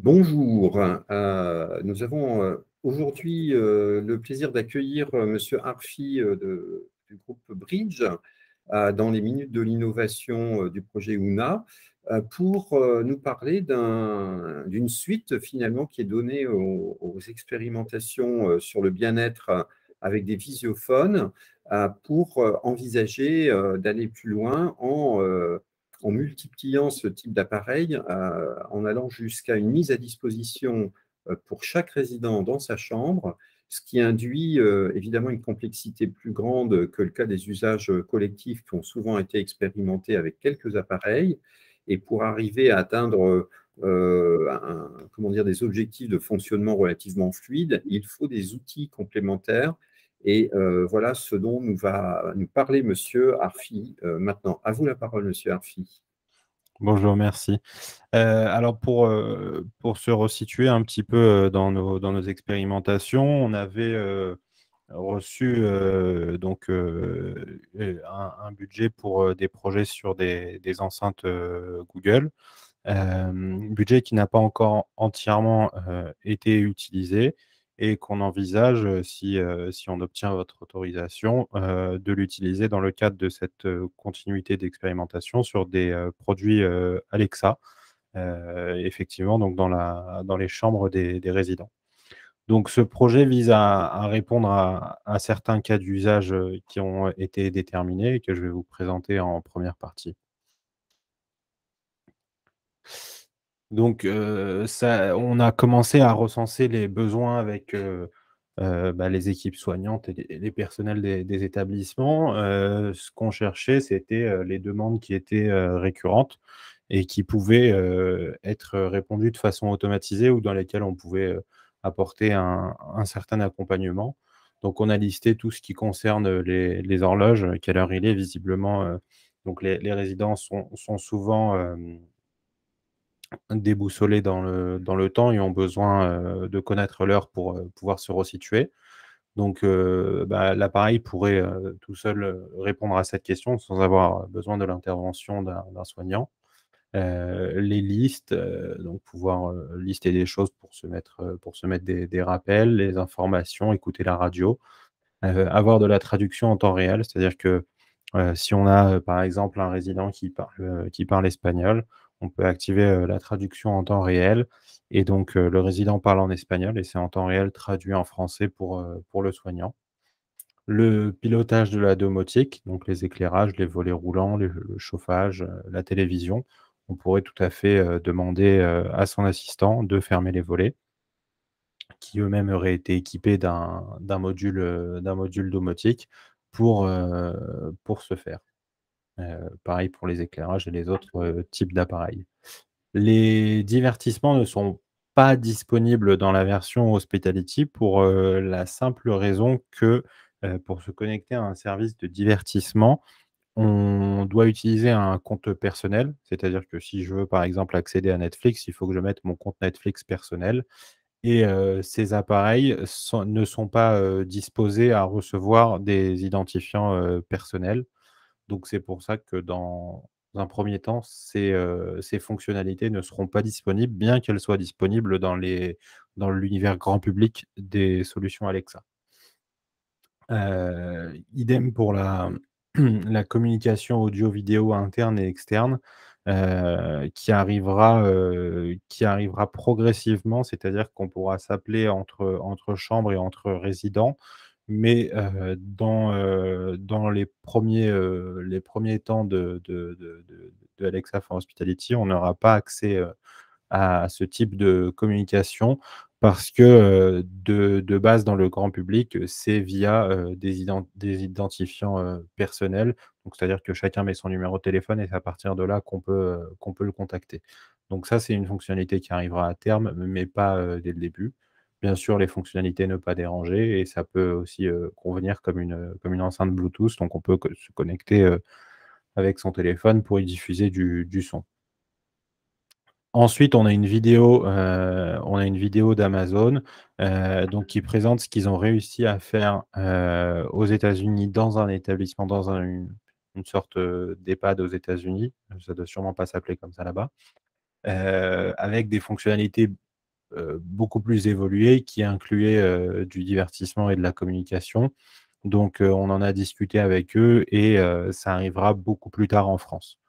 Bonjour, nous avons aujourd'hui le plaisir d'accueillir Monsieur Arfi du groupe Bridge dans les minutes de l'innovation du projet UNA pour nous parler d'une suite finalement qui est donnée aux expérimentations sur le bien-être avec des visiophones pour envisager d'aller plus loin en multipliant ce type d'appareil, en allant jusqu'à une mise à disposition pour chaque résident dans sa chambre, ce qui induit évidemment une complexité plus grande que le cas des usages collectifs qui ont souvent été expérimentés avec quelques appareils. Et pour arriver à atteindre comment dire, des objectifs de fonctionnement relativement fluides, il faut des outils complémentaires. Et voilà ce dont va nous parler Monsieur Arfi maintenant. À vous la parole, Monsieur Arfi. Bonjour, merci. Alors pour se resituer un petit peu dans nos expérimentations, on avait reçu un budget pour des projets sur des enceintes Google, budget qui n'a pas encore entièrement été utilisé et qu'on envisage, si on obtient votre autorisation, de l'utiliser dans le cadre de cette continuité d'expérimentation sur des produits Alexa, effectivement, donc dans les chambres des résidents. Donc ce projet vise à répondre à certains cas d'usage qui ont été déterminés et que je vais vous présenter en première partie. Donc, on a commencé à recenser les besoins avec les équipes soignantes et les personnels des établissements. Ce qu'on cherchait, c'était les demandes qui étaient récurrentes et qui pouvaient être répondues de façon automatisée ou dans lesquelles on pouvait apporter un certain accompagnement. Donc, on a listé tout ce qui concerne les horloges, quelle heure il est visiblement. Donc, les résidents sont souvent déboussolés dans le temps et ont besoin de connaître l'heure pour pouvoir se resituer. Donc, l'appareil pourrait tout seul répondre à cette question sans avoir besoin de l'intervention d'un soignant. Les listes, donc pouvoir lister des choses pour se mettre des rappels, les informations, écouter la radio, avoir de la traduction en temps réel. C'est-à-dire que si on a par exemple un résident qui parle espagnol, on peut activer la traduction en temps réel et donc le résident parle en espagnol et c'est en temps réel traduit en français pour le soignant. Le pilotage de la domotique, donc les éclairages, les volets roulants, le chauffage, la télévision. On pourrait tout à fait demander à son assistant de fermer les volets, qui eux-mêmes auraient été équipés d'un module domotique pour ce faire. Pareil pour les éclairages et les autres types d'appareils. Les divertissements ne sont pas disponibles dans la version Hospitality pour la simple raison que pour se connecter à un service de divertissement, on doit utiliser un compte personnel. C'est-à-dire que si je veux, par exemple, accéder à Netflix, il faut que je mette mon compte Netflix personnel et ces appareils ne sont pas disposés à recevoir des identifiants personnels. Donc c'est pour ça que dans un premier temps, ces fonctionnalités ne seront pas disponibles, bien qu'elles soient disponibles dans l'univers grand public des solutions Alexa. Idem pour la communication audio-vidéo interne et externe, qui arrivera progressivement. C'est-à-dire qu'on pourra s'appeler entre chambres et entre résidents, mais dans les premiers temps de Alexa for Hospitality, on n'aura pas accès à ce type de communication parce que de base, dans le grand public, c'est via des identifiants personnels. Donc, c'est-à-dire que chacun met son numéro de téléphone et c'est à partir de là qu'on peut le contacter. Donc ça, c'est une fonctionnalité qui arrivera à terme, mais pas dès le début. Bien sûr, les fonctionnalités ne pas déranger et ça peut aussi convenir comme une enceinte Bluetooth. Donc, on peut se connecter avec son téléphone pour y diffuser du son. Ensuite, on a une vidéo d'Amazon donc qui présente ce qu'ils ont réussi à faire aux États-Unis dans un établissement, dans une sorte d'EHPAD aux États-Unis. Ça doit sûrement pas s'appeler comme ça là-bas. Avec des fonctionnalités beaucoup plus évolué, qui incluait du divertissement et de la communication. Donc, on en a discuté avec eux et ça arrivera beaucoup plus tard en France.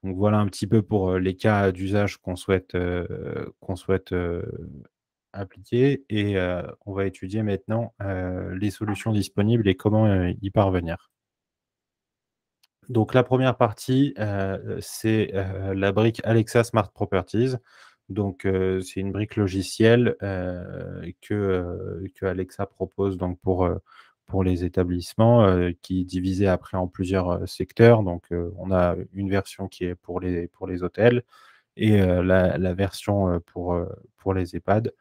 Donc voilà un petit peu pour les cas d'usage qu'on souhaite appliquer et on va étudier maintenant les solutions disponibles et comment y parvenir. Donc la première partie, c'est la brique Alexa Smart Properties. Donc c'est une brique logicielle que Alexa propose donc pour les établissements, qui est divisée après en plusieurs secteurs. Donc on a une version qui est pour les hôtels et la version pour les EHPAD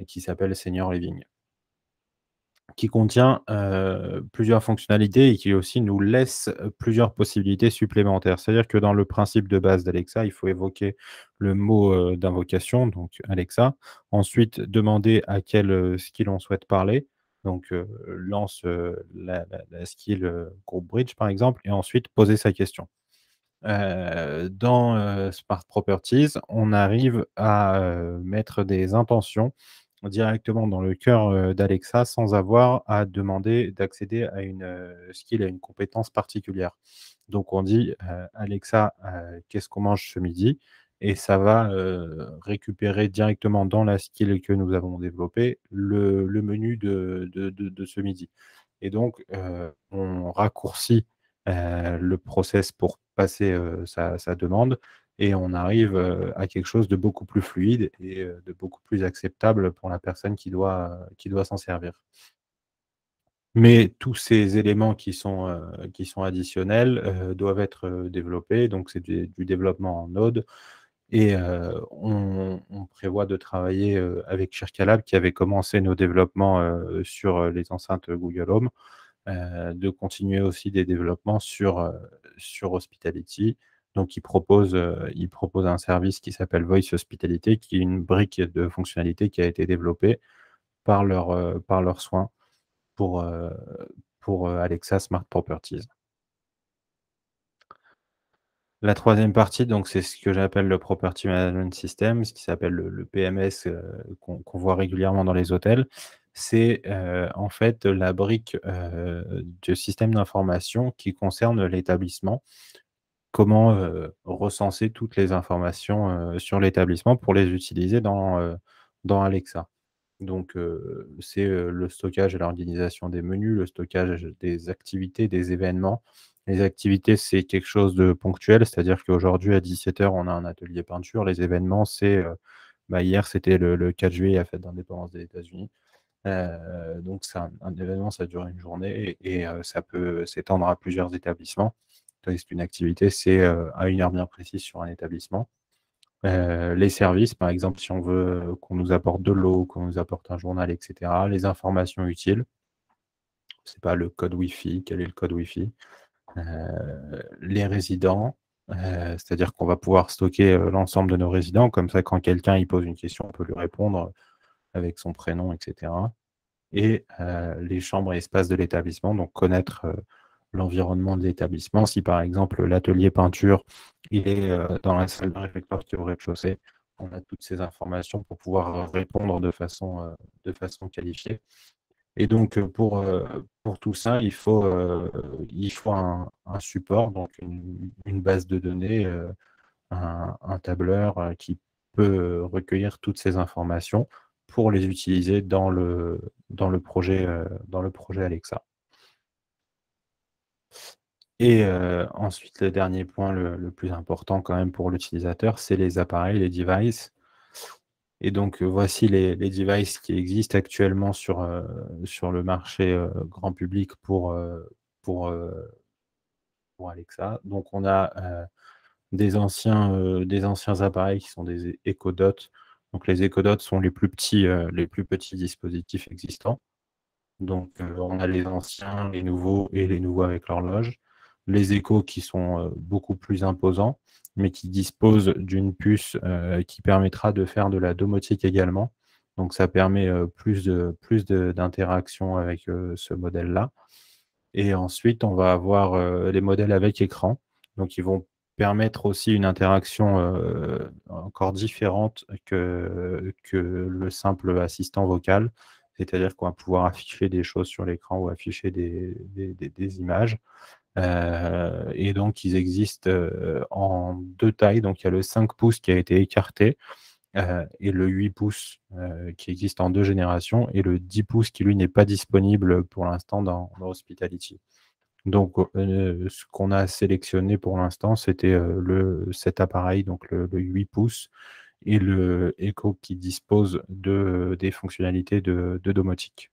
qui s'appelle Senior Living, qui contient plusieurs fonctionnalités et qui aussi nous laisse plusieurs possibilités supplémentaires. C'est-à-dire que dans le principe de base d'Alexa, il faut évoquer le mot d'invocation, donc Alexa. Ensuite, demander à quel skill on souhaite parler. Donc, lance la skill groupe Bridge, par exemple, et ensuite poser sa question. Dans Smart Properties, on arrive à mettre des intentions directement dans le cœur d'Alexa sans avoir à demander d'accéder à une skill, à une compétence particulière. Donc on dit Alexa, qu'est-ce qu'on mange ce midi? Et ça va récupérer directement dans la skill que nous avons développée le menu de ce midi. Et donc on raccourcit le process pour passer sa demande et on arrive à quelque chose de beaucoup plus fluide et de beaucoup plus acceptable pour la personne qui doit s'en servir. Mais tous ces éléments qui sont additionnels doivent être développés. Donc, c'est du développement en Node et on prévoit de travailler avec Shirkalab qui avait commencé nos développements sur les enceintes Google Home, de continuer aussi des développements sur Hospitality. Donc, ils proposent un service qui s'appelle Voice Hospitality, qui est une brique de fonctionnalité qui a été développée par leurs soins pour Alexa Smart Properties. La troisième partie, donc, c'est ce que j'appelle le Property Management System, ce qui s'appelle le PMS qu'on voit régulièrement dans les hôtels. C'est en fait la brique du système d'information qui concerne l'établissement. Comment recenser toutes les informations sur l'établissement pour les utiliser dans Alexa. Donc, c'est le stockage et l'organisation des menus, le stockage des activités, des événements. Les activités, c'est quelque chose de ponctuel, c'est-à-dire qu'aujourd'hui, à 17h, on a un atelier peinture. Les événements, c'est hier, c'était le 4 juillet, la fête d'indépendance des États-Unis. Donc, c'est un événement, ça dure une journée et ça peut s'étendre à plusieurs établissements. Tandis qu'une activité, c'est à une heure bien précise sur un établissement. Les services, par exemple, si on veut qu'on nous apporte de l'eau, qu'on nous apporte un journal, etc. Les informations utiles, c'est pas le code Wi-Fi, quel est le code Wi-Fi. Les résidents, c'est-à-dire qu'on va pouvoir stocker l'ensemble de nos résidents, comme ça, quand quelqu'un il pose une question, on peut lui répondre avec son prénom, etc. Et les chambres et espaces de l'établissement, donc connaître l'environnement de l'établissement. Si par exemple l'atelier peinture il est dans la salle de réfectoire qui est au rez-de-chaussée, on a toutes ces informations pour pouvoir répondre de façon qualifiée. Et donc pour tout ça, il faut un support, donc une base de données, un tableur qui peut recueillir toutes ces informations pour les utiliser dans le projet Alexa. Et ensuite, le dernier point, le plus important quand même pour l'utilisateur, c'est les appareils, les devices. Et donc, voici les devices qui existent actuellement sur le marché grand public pour Alexa. Donc, on a des anciens appareils qui sont des Echo Dot. Donc, les Echo Dot sont les plus petits dispositifs existants. Donc, on a les anciens, les nouveaux et les nouveaux avec l'horloge. Les Echo qui sont beaucoup plus imposants, mais qui disposent d'une puce qui permettra de faire de la domotique également. Donc, ça permet plus d'interaction avec ce modèle-là. Et ensuite, on va avoir les modèles avec écran. Donc, ils vont permettre aussi une interaction encore différente que le simple assistant vocal. C'est-à-dire qu'on va pouvoir afficher des choses sur l'écran ou afficher des images. Et donc, ils existent en 2 tailles. Donc, il y a le 5 pouces qui a été écarté et le 8 pouces qui existe en 2 générations, et le 10 pouces qui, lui, n'est pas disponible pour l'instant dans Hospitality. Donc, ce qu'on a sélectionné pour l'instant, c'était cet appareil, donc le 8 pouces, et le Echo qui dispose des fonctionnalités de domotique.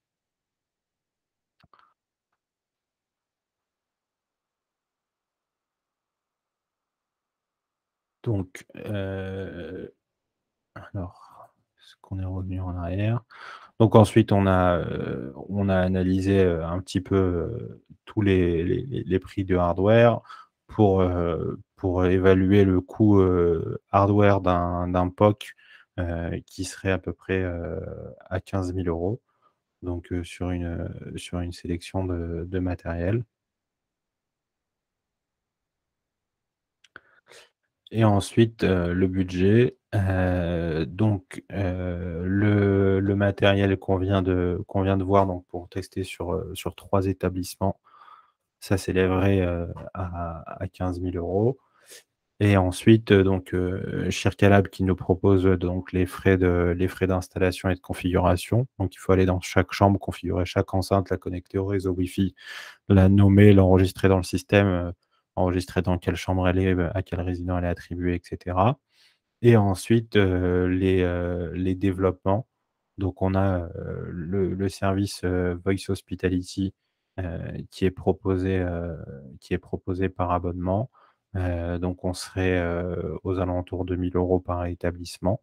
Donc, alors, est-ce qu'on est revenu en arrière? Donc ensuite, on a analysé un petit peu tous les prix de hardware pour évaluer le coût hardware d'un POC qui serait à peu près à 15 000 €, donc sur une sélection de matériel. Et ensuite, le budget, donc le matériel qu'on vient de voir, donc pour tester sur 3 établissements, ça s'élèverait à 15 000 €. Et ensuite, donc Shirkalab qui nous propose donc les frais d'installation et de configuration. Donc il faut aller dans chaque chambre, configurer chaque enceinte, la connecter au réseau Wi-Fi, la nommer, l'enregistrer dans le système, enregistrer dans quelle chambre elle est, à quel résident elle est attribuée, et cetera. Et ensuite, les développements. Donc on a le service Voice Hospitality qui est proposé par abonnement. Donc on serait aux alentours de 1 000 € par établissement.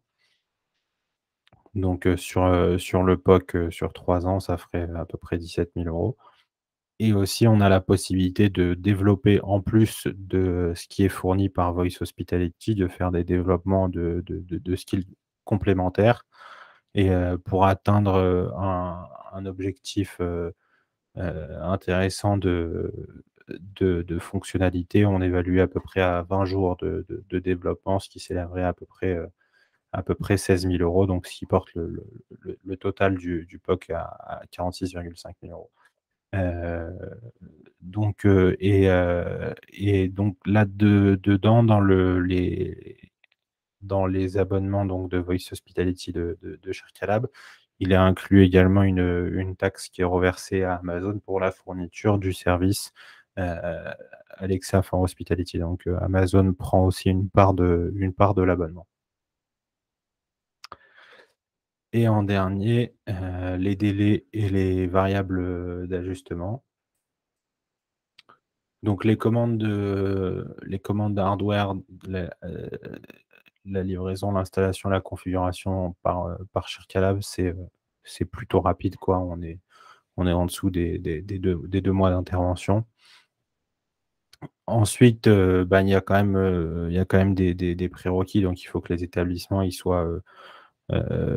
Donc sur le POC, sur 3 ans, ça ferait à peu près 17 000 €. Et aussi, on a la possibilité de développer, en plus de ce qui est fourni par Voice Hospitality, de faire des développements de skills complémentaires. Et pour atteindre un objectif intéressant de fonctionnalité, on évalue à peu près à 20 jours de développement, ce qui s'élèverait à peu près 16 000 €, donc ce qui porte le total du POC à 46,5 000 €. Donc donc là dedans, dans les abonnements donc de Voice Hospitality de Shirkalab, il est inclus également une taxe qui est reversée à Amazon pour la fourniture du service Alexa for Hospitality. Donc Amazon prend aussi une part de l'abonnement. Et en dernier, les délais et les variables d'ajustement. Donc les commandes hardware, la livraison, l'installation, la configuration par Shirkalab, c'est plutôt rapide, quoi. On est en dessous des 2 mois d'intervention. Ensuite, il y a quand même des prérequis. Donc il faut que les établissements ils soient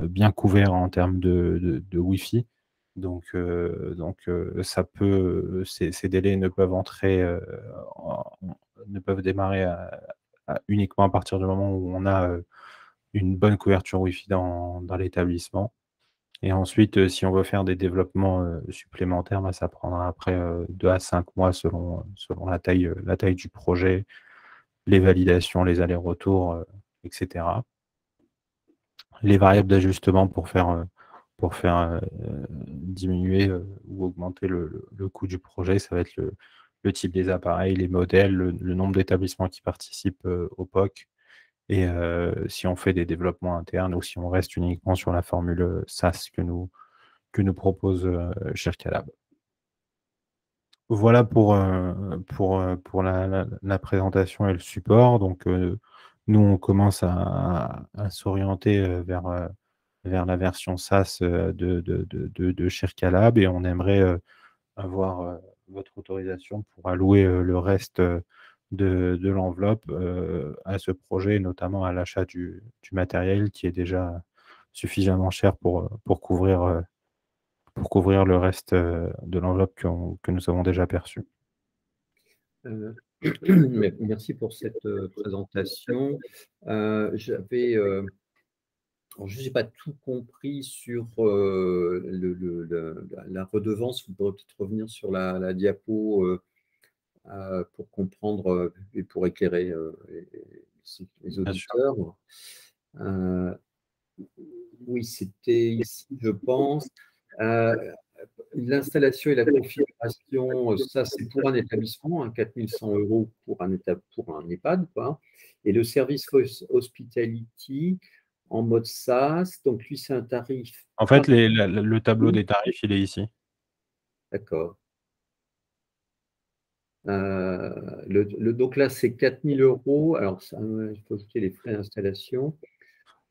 bien couverts en termes de Wi-Fi. Donc ces délais ne peuvent démarrer uniquement à partir du moment où on a une bonne couverture Wi-Fi dans l'établissement. Et ensuite, si on veut faire des développements supplémentaires, ça prendra après 2 à 5 mois selon la taille du projet, les validations, les allers-retours, etc. Les variables d'ajustement pour faire diminuer ou augmenter le coût du projet, ça va être le type des appareils, les modèles, le nombre d'établissements qui participent au POC, et si on fait des développements internes ou si on reste uniquement sur la formule SaaS que nous propose Shirkalab. Voilà pour la présentation et le support. Donc nous, on commence à s'orienter vers la version SaaS de Shirkalab, et on aimerait avoir votre autorisation pour allouer le reste de l'enveloppe à ce projet, notamment à l'achat du matériel qui est déjà suffisamment cher pour couvrir le reste de l'enveloppe que nous avons déjà perçue. Merci pour cette présentation. J'avais, alors, je n'ai pas tout compris sur la redevance. Vous pourrez peut-être revenir sur la diapo pour comprendre et pour éclairer les Bien sûr. auditeurs. Euh, oui, c'était ici, je pense. Euh, L'installation et la configuration, ça c'est pour un établissement, 4100 € pour un EHPAD, quoi. Et le service hospitality en mode SaaS, donc lui c'est un tarif. En fait, le tableau des tarifs, il est ici. D'accord. Donc là c'est 4000 €. Alors il faut ajouter les frais d'installation.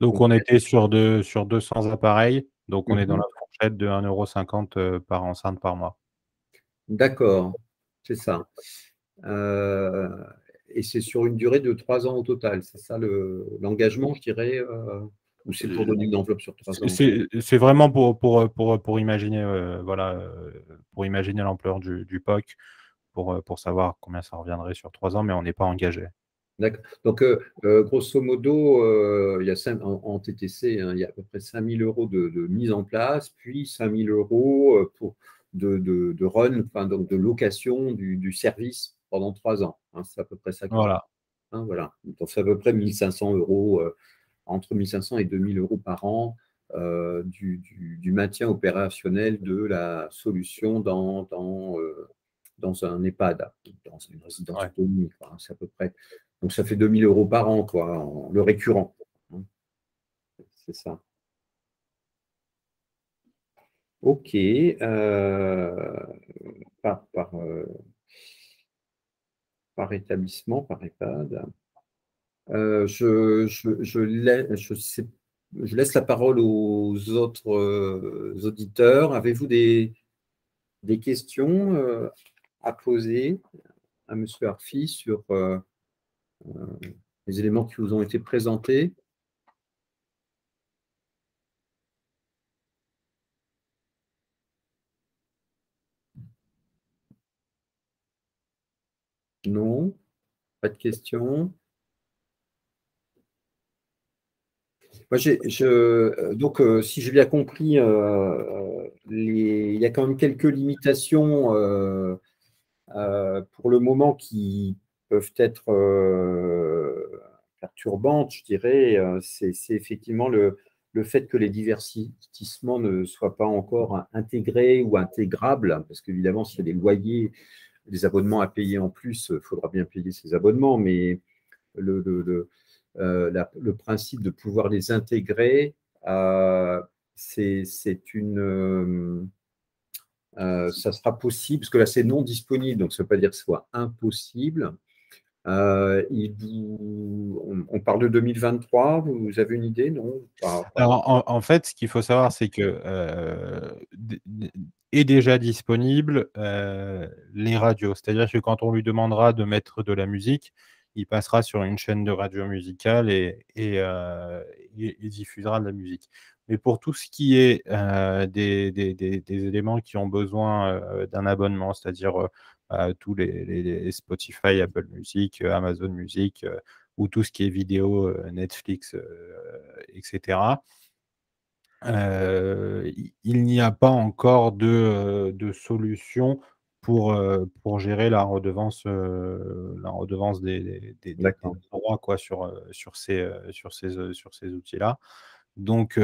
Donc, Donc, on était sur 200 appareils. Donc, on est dans mhm. la fourchette de 1,50 € par enceinte par mois. D'accord, c'est ça. Euh, et c'est sur une durée de 3 ans au total. C'est ça l'engagement, je dirais, ou c'est pour donner une enveloppe sur 3 ans? C'est vraiment pour imaginer, voilà, pour imaginer l'ampleur du POC, pour savoir combien ça reviendrait sur 3 ans, mais on n'est pas engagé. D'accord. Donc, grosso modo, il y a en TTC, hein, il y a à peu près 5000 € de mise en place, puis 5000 € de run, enfin, donc de location du service pendant 3 ans. Hein, c'est à peu près ça qui. Voilà. Hein, voilà. Donc, c'est à peu près 1500 €, entre 1500 et 2000 € par an du maintien opérationnel de la solution dans un EHPAD, dans une résidence Ouais. autonome, quoi, hein, c'est à peu près. Donc, ça fait 2000 € par an, quoi, le récurrent. Hein, c'est ça. OK. Par, par, euh, par établissement, par EHPAD. Je laisse la parole aux autres auditeurs. Avez-vous des questions à poser à M. Arfi sur les éléments qui vous ont été présentés? Non? Pas de questions? Moi, donc, si j'ai bien compris, il y a quand même quelques limitations pour le moment qui peuvent être perturbantes, je dirais. C'est effectivement le fait que les divertissements ne soient pas encore intégrés ou intégrables, parce qu'évidemment, s'il y a des loyers, des abonnements à payer en plus, il faudra bien payer ces abonnements, mais le principe de pouvoir les intégrer, ça sera possible, parce que là c'est non disponible, donc ça ne veut pas dire que ce soit impossible. On parle de 2023, vous avez une idée, non? Alors, en fait, ce qu'il faut savoir, c'est que est déjà disponible les radios. C'est-à-dire que quand on lui demandera de mettre de la musique, il passera sur une chaîne de radio musicale et diffusera de la musique. Mais pour tout ce qui est des éléments qui ont besoin d'un abonnement, c'est-à-dire tous les Spotify, Apple Music, Amazon Music, ou tout ce qui est vidéo, Netflix, etc. Il n'y a pas encore de solution pour gérer la redevance des D'accord. droits, quoi, sur ces outils-là. Donc,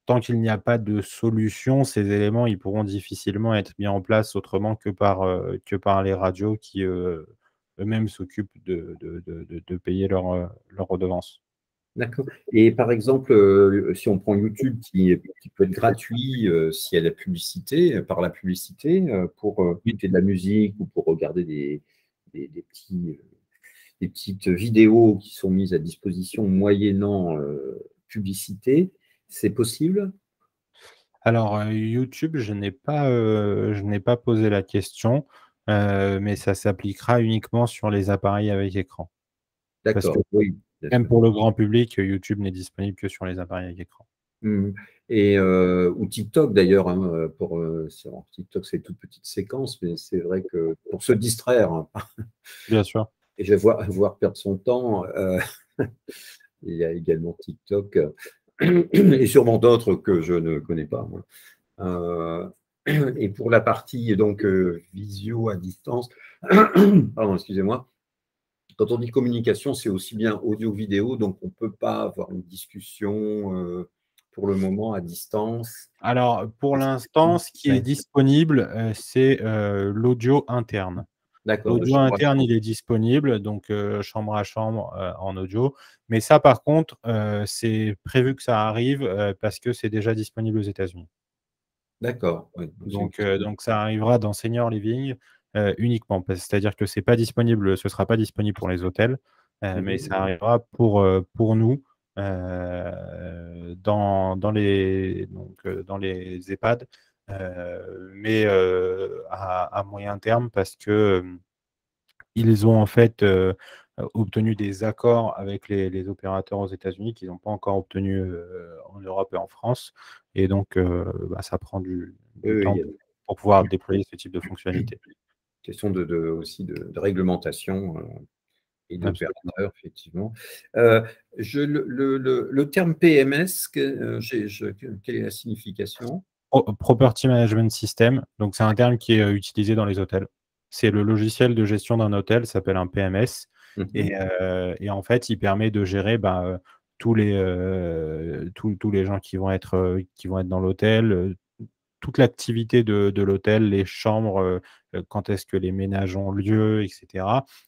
tant qu'il n'y a pas de solution, ces éléments, ils pourront difficilement être mis en place autrement que par les radios qui, eux-mêmes s'occupent de payer leur redevance. D'accord. Et par exemple, si on prend YouTube qui peut être gratuit s'il y a la publicité, par la publicité, pour écouter de la musique ou pour regarder des petites vidéos qui sont mises à disposition moyennant publicité, c'est possible? Alors, YouTube, je n'ai pas posé la question, mais ça s'appliquera uniquement sur les appareils avec écran. Parce que D'accord, oui, bien même sûr. pour le grand public, YouTube n'est disponible que sur les appareils avec écran. Mhm. Et, ou TikTok d'ailleurs, hein, TikTok, c'est une toute petite séquence, mais c'est vrai que pour se distraire, hein, Bien sûr. et voir perdre son temps, il y a également TikTok, et sûrement d'autres que je ne connais pas, moi. Euh, et pour la partie donc visio à distance, pardon, excusez-moi, quand on dit communication, c'est aussi bien audio-vidéo, donc on ne peut pas avoir une discussion pour le moment à distance. Alors, pour l'instant, ce qui est Ouais. disponible, c'est l'audio interne. D'accord, de L'audio chambre à interne, chambre. il est disponible, donc chambre à chambre en audio. Mais ça, par contre, c'est prévu que ça arrive parce que c'est déjà disponible aux États-Unis. D'accord, oui. Donc ça arrivera dans Senior Living uniquement. C'est-à-dire que c'est pas disponible, ce ne sera pas disponible pour les hôtels, mais ça arrivera pour nous dans les EHPAD, mais à moyen terme parce que ils ont en fait obtenu des accords avec les opérateurs aux États-Unis qu'ils n'ont pas encore obtenus en Europe et en France. Et donc, ça prend Oui, du oui, temps pour pouvoir déployer ce type de fonctionnalité. question aussi de réglementation et Absolument. d'opérateur, effectivement. Euh, le terme PMS, quelle est la signification? Property Management System, donc c'est un terme qui est utilisé dans les hôtels. C'est le logiciel de gestion d'un hôtel, s'appelle un PMS. Mhm. Et en fait, il permet de gérer tous les gens qui vont être dans l'hôtel, toute l'activité de l'hôtel, les chambres, quand est-ce que les ménages ont lieu, etc.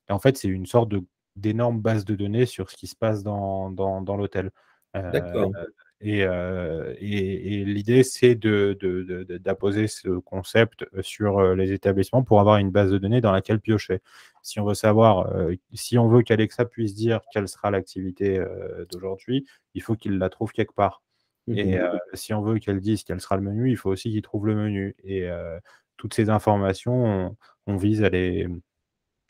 Et en fait, c'est une sorte d'énorme base de données sur ce qui se passe dans l'hôtel. Euh, D'accord. et l'idée, c'est d'apposer ce concept sur les établissements pour avoir une base de données dans laquelle piocher. Si on veut savoir, si on veut qu'Alexa puisse dire quelle sera l'activité d'aujourd'hui, il faut qu'il la trouve quelque part. Et Mhm. si on veut qu'elle dise quel sera le menu, il faut aussi qu'il trouve le menu. Et toutes ces informations, on vise à les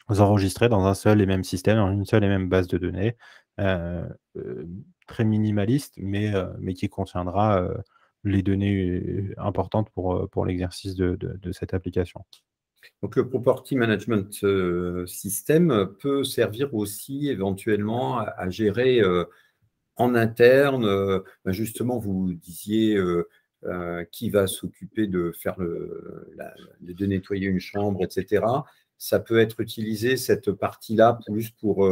enregistrer dans un seul et même système, dans une seule et même base de données, euh, euh, très minimaliste, mais qui contiendra les données importantes pour l'exercice de cette application. Donc, le Property Management System peut servir aussi éventuellement à gérer en interne. Justement, vous disiez qui va s'occuper de faire de nettoyer une chambre, etc. Ça peut être utilisé, cette partie-là, plus pour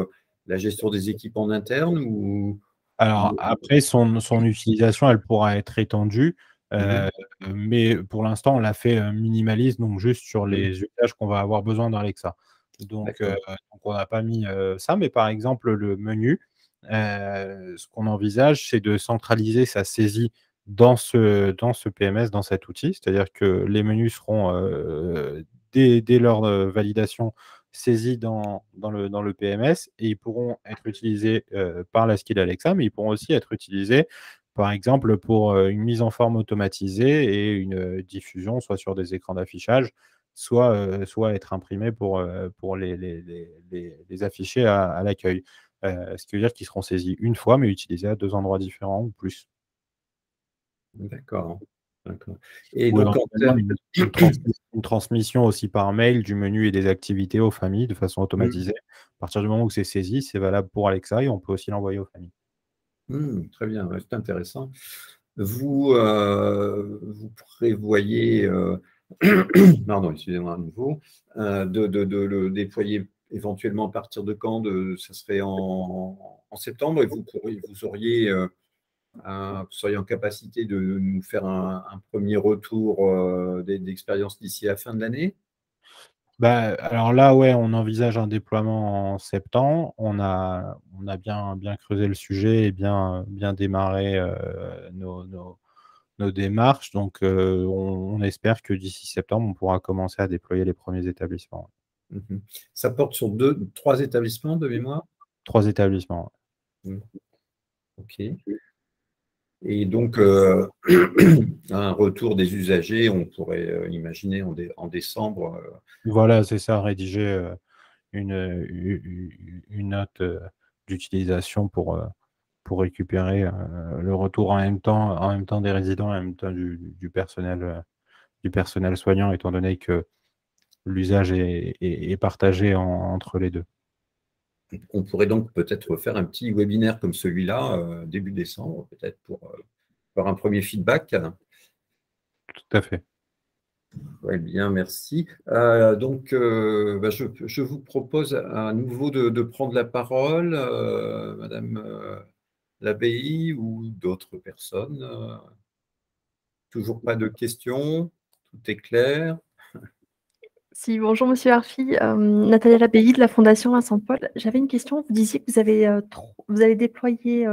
la gestion des équipes en interne ou... Alors après, son utilisation, elle pourra être étendue, Mhm. euh, mais pour l'instant, on l'a fait minimaliste, donc juste sur Mhm. les usages qu'on va avoir besoin d'Alexa. D'accord. Donc on n'a pas mis ça, mais par exemple, le menu, ce qu'on envisage, c'est de centraliser sa saisie dans ce PMS, dans cet outil, c'est-à-dire que les menus seront, dès leur validation, saisis dans le PMS et ils pourront être utilisés par la skill Alexa, mais ils pourront aussi être utilisés, par exemple, pour une mise en forme automatisée et une diffusion, soit sur des écrans d'affichage, soit être imprimés pour les afficher à l'accueil. Ce qui veut dire qu'ils seront saisis une fois, mais utilisés à deux endroits différents ou plus. D'accord. D'accord. Et Ou donc, en éventuellement termes... une transmission aussi par mail du menu et des activités aux familles de façon automatisée. À partir du moment où c'est saisi, c'est valable pour Alexa et on peut aussi l'envoyer aux familles. Très bien, ouais, c'est intéressant. Vous prévoyez, pardon, excusez-moi à nouveau, de le déployer éventuellement à partir de quand? Ça serait en septembre et vous seriez en capacité de nous faire un premier retour d'expérience d'ici la fin de l'année? Alors là, ouais, on envisage un déploiement en septembre. On a bien creusé le sujet et bien démarré nos démarches. Donc, on espère que d'ici septembre, on pourra commencer à déployer les premiers établissements. Mhm. Ça porte sur trois établissements de mémoire? 3 établissements. Mhm. OK. Et donc, un retour des usagers, on pourrait imaginer en décembre. Voilà, c'est ça, rédiger une note d'utilisation pour récupérer le retour en même temps des résidents, en même temps du personnel soignant, étant donné que l'usage est partagé entre les deux. On pourrait donc peut-être faire un petit webinaire comme celui-là, début décembre, peut-être pour faire un premier feedback. Tout à fait. Ouais, bien, merci. Donc, je vous propose à nouveau de prendre la parole, Madame Labbaye ou d'autres personnes. Toujours pas de questions, tout est clair. Si, bonjour Monsieur Arfi, Nathalie Labbaye de la Fondation Vincent Paul. J'avais une question. Vous disiez que vous allez déployer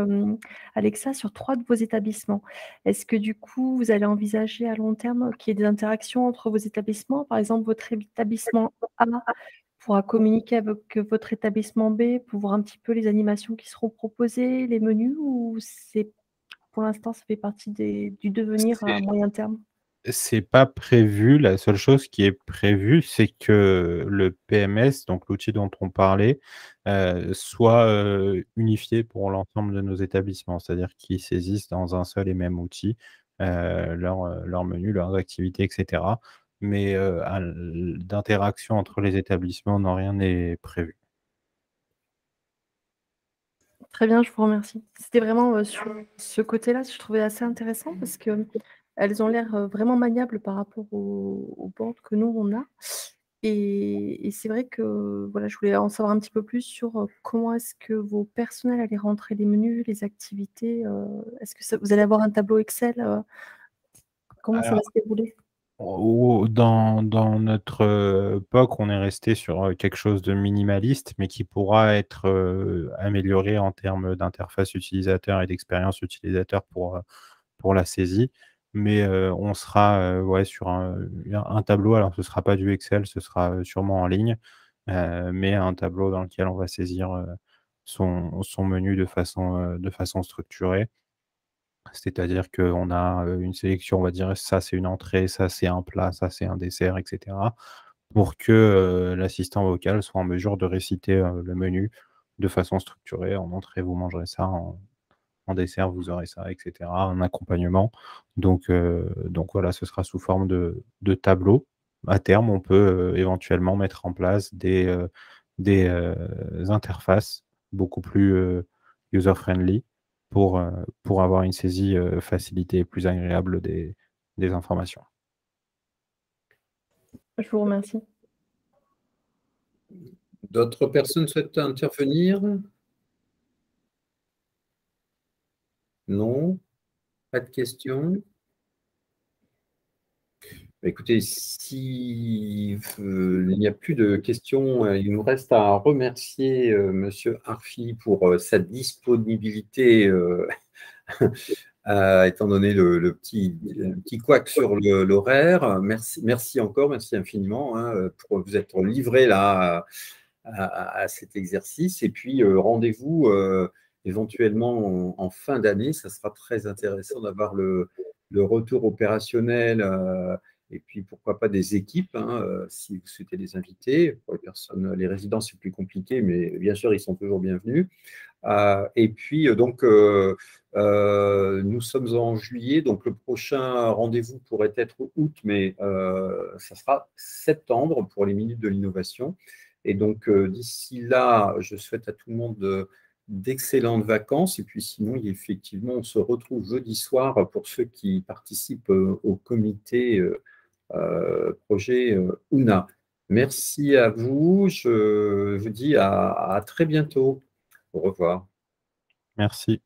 Alexa sur 3 de vos établissements. Est-ce que du coup, vous allez envisager à long terme qu'il y ait des interactions entre vos établissements? Par exemple, votre établissement A pourra communiquer avec votre établissement B pour voir un petit peu les animations qui seront proposées, les menus, ou pour l'instant, ça fait partie du devenir à moyen terme? C'est pas prévu. La seule chose qui est prévue, c'est que le PMS, donc l'outil dont on parlait, soit unifié pour l'ensemble de nos établissements. C'est-à-dire qu'ils saisissent dans un seul et même outil leur menu, leurs activités, et cetera. Mais d'interaction entre les établissements, non, rien n'est prévu. Très bien, je vous remercie. C'était vraiment sur ce côté-là, je trouvais assez intéressant parce qu'elles ont l'air vraiment maniables par rapport aux boards que nous, on a. Et c'est vrai que voilà, je voulais en savoir un petit peu plus sur comment est-ce que vos personnels allaient rentrer les menus, les activités. Est-ce que vous allez avoir un tableau Excel? Comment ça va se dérouler? Dans notre POC, on est resté sur quelque chose de minimaliste, mais qui pourra être amélioré en termes d'interface utilisateur et d'expérience utilisateur pour la saisie. Mais on sera ouais, sur un tableau. Alors, ce ne sera pas du Excel, ce sera sûrement en ligne, mais un tableau dans lequel on va saisir son menu de façon structurée. C'est-à-dire qu'on a une sélection, on va dire, ça c'est une entrée, ça c'est un plat, ça c'est un dessert, et cetera, pour que l'assistant vocal soit en mesure de réciter le menu de façon structurée. En entrée, vous mangerez ça, en dessert, vous aurez ça, et cetera, un accompagnement. Donc voilà, ce sera sous forme de tableau. À terme, on peut éventuellement mettre en place des interfaces beaucoup plus user-friendly pour avoir une saisie facilitée et plus agréable des informations. Je vous remercie. D'autres personnes souhaitent intervenir? Non? Pas de questions? Écoutez, si il n'y a plus de questions, il nous reste à remercier Monsieur Arfi pour sa disponibilité, étant donné le petit couac sur l'horaire. Merci encore, merci infiniment pour vous être livré là à cet exercice. Et puis, rendez-vous éventuellement en fin d'année. Ça sera très intéressant d'avoir le retour opérationnel et puis pourquoi pas des équipes, si vous souhaitez les inviter. Pour les personnes, les résidents, c'est plus compliqué, mais bien sûr, ils sont toujours bienvenus. Et puis, nous sommes en juillet, donc le prochain rendez-vous pourrait être août, mais ça sera septembre pour les minutes de l'innovation. Et donc, d'ici là, je souhaite à tout le monde d'excellentes vacances. Et puis sinon, effectivement, on se retrouve jeudi soir pour ceux qui participent au comité projet UNA. Merci à vous. Je vous dis à très bientôt. Au revoir. Merci.